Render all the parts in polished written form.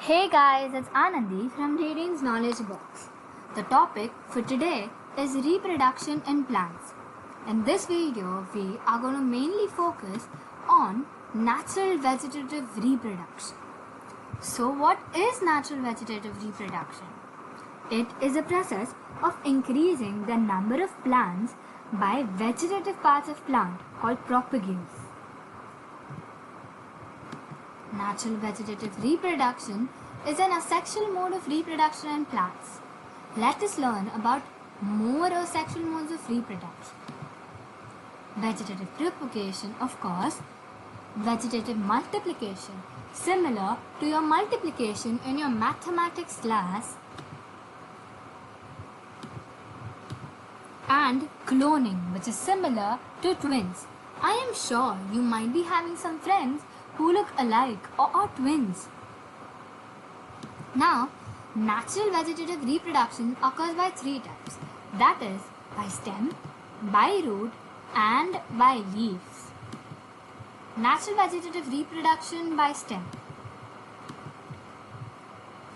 Hey guys, it's Anandi from Radianz Knowledge Box. The topic for today is reproduction in plants. In this video, we are going to mainly focus on natural vegetative reproduction. So what is natural vegetative reproduction? It is a process of increasing the number of plants by vegetative parts of plant called propagation. Natural vegetative reproduction is an asexual mode of reproduction in plants. Let us learn about more asexual modes of reproduction. Vegetative propagation, of course. Vegetative multiplication, similar to your multiplication in your mathematics class. And cloning, which is similar to twins. I am sure you might be having some friends who look alike or are twins. Now, natural vegetative reproduction occurs by three types. That is, by stem, by root, and by leaves. Natural vegetative reproduction by stem.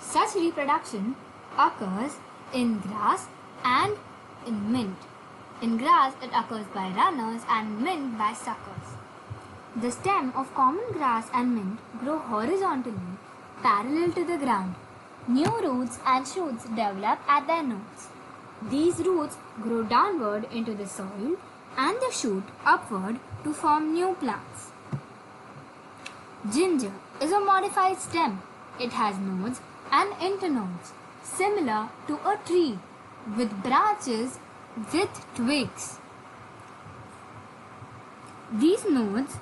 Such reproduction occurs in grass and in mint. In grass, it occurs by runners and mint by suckers. The stem of common grass and mint grow horizontally, parallel to the ground. New roots and shoots develop at their nodes. These roots grow downward into the soil and the shoot upward to form new plants. Ginger is a modified stem. It has nodes and internodes, similar to a tree, with branches with twigs. These nodes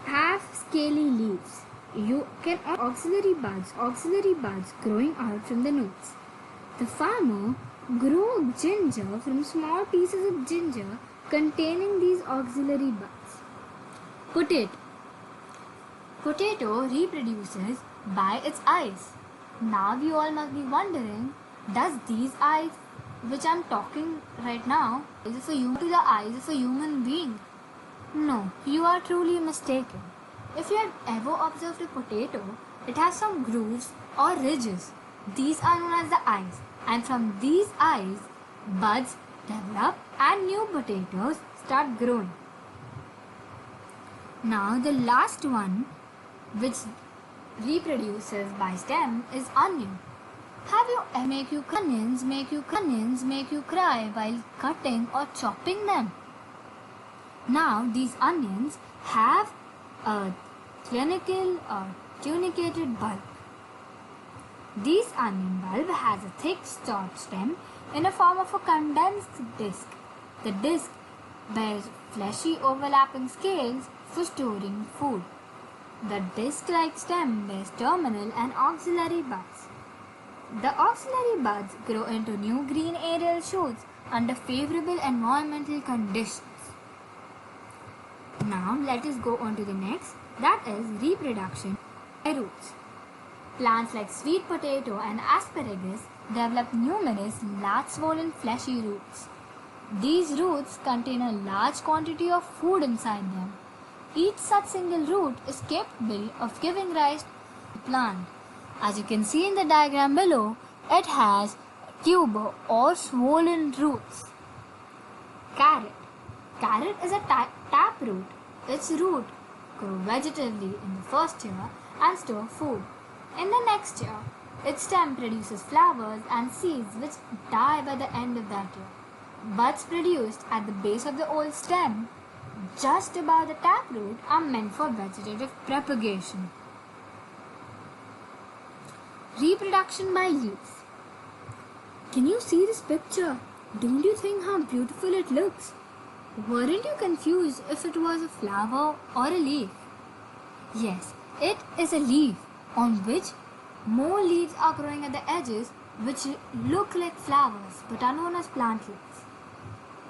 have scaly leaves. You can auxiliary buds growing out from the nodes. The farmer grows ginger from small pieces of ginger containing these auxiliary buds. Potato reproduces by its eyes. Now you all must be wondering, does these eyes which I am talking right now is for you to the eyes of a human being? No, you are truly mistaken. If you have ever observed a potato, it has some grooves or ridges. These are known as the eyes, and from these eyes, buds develop and new potatoes start growing. Now the last one which reproduces by stem is onion. Have you ever make you cry while cutting or chopping them? Now these onions have a clinical or tunicated bulb. This onion bulb has a thick stalked stem in a form of a condensed disc. The disc bears fleshy overlapping scales for storing food. The disc-like stem bears terminal and auxiliary buds. The auxiliary buds grow into new green aerial shoots under favorable environmental conditions. Now let us go on to the next, that is reproduction by roots. Plants like sweet potato and asparagus develop numerous large swollen fleshy roots. These roots contain a large quantity of food inside them. Each such single root is capable of giving rise to a plant. As you can see in the diagram below, it has tuber or swollen roots. Carrot. Carrot is a taproot. Its root grow vegetatively in the first year and store food. In the next year, its stem produces flowers and seeds which die by the end of that year. Buds produced at the base of the old stem, just above the taproot, are meant for vegetative propagation. Reproduction by leaves. Can you see this picture? Don't you think how beautiful it looks? Weren't you confused if it was a flower or a leaf? Yes, it is a leaf on which more leaves are growing at the edges which look like flowers but are known as plant leaves.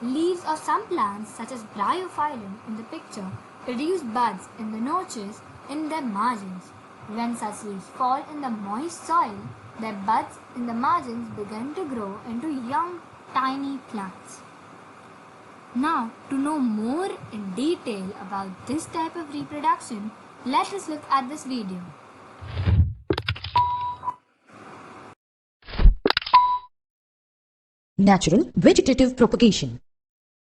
Leaves of some plants such as bryophyllum in the picture produce buds in the notches in their margins. When such leaves fall in the moist soil, their buds in the margins begin to grow into young tiny plants. Now, to know more in detail about this type of reproduction, let us look at this video. Natural vegetative propagation.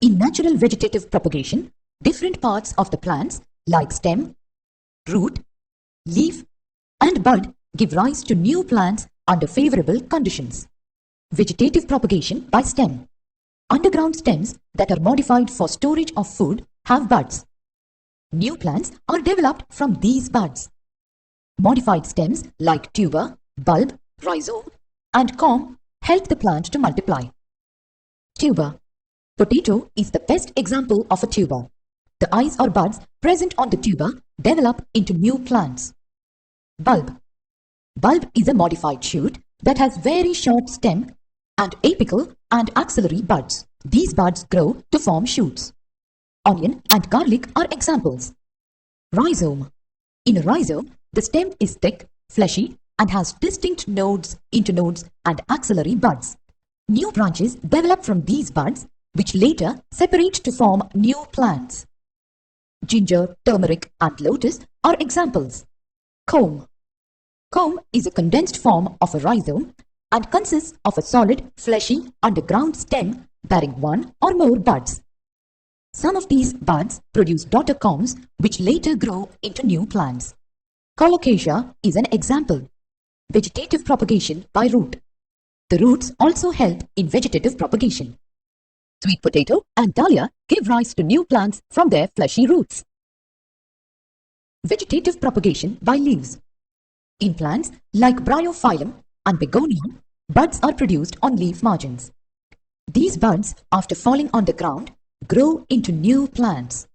In natural vegetative propagation, different parts of the plants like stem, root, leaf, and bud give rise to new plants under favorable conditions. Vegetative propagation by stem. Underground stems that are modified for storage of food have buds. New plants are developed from these buds. Modified stems like tuber, bulb, rhizome, and corm help the plant to multiply. Tuber. Potato is the best example of a tuber. The eyes or buds present on the tuber develop into new plants. Bulb. Bulb is a modified shoot that has very short stem and apical and axillary buds. These buds grow to form shoots. Onion and garlic are examples. Rhizome. In a rhizome, the stem is thick, fleshy, and has distinct nodes, internodes, and axillary buds. New branches develop from these buds, which later separate to form new plants. Ginger, turmeric, and lotus are examples. Comb. Comb is a condensed form of a rhizome and consists of a solid, fleshy, underground stem bearing one or more buds. Some of these buds produce daughter corms which later grow into new plants. Colocasia is an example. Vegetative propagation by root. The roots also help in vegetative propagation. Sweet potato and dahlia give rise to new plants from their fleshy roots. Vegetative propagation by leaves. In plants like bryophyllum and begonia, buds are produced on leaf margins. These buds, after falling on the ground, grow into new plants.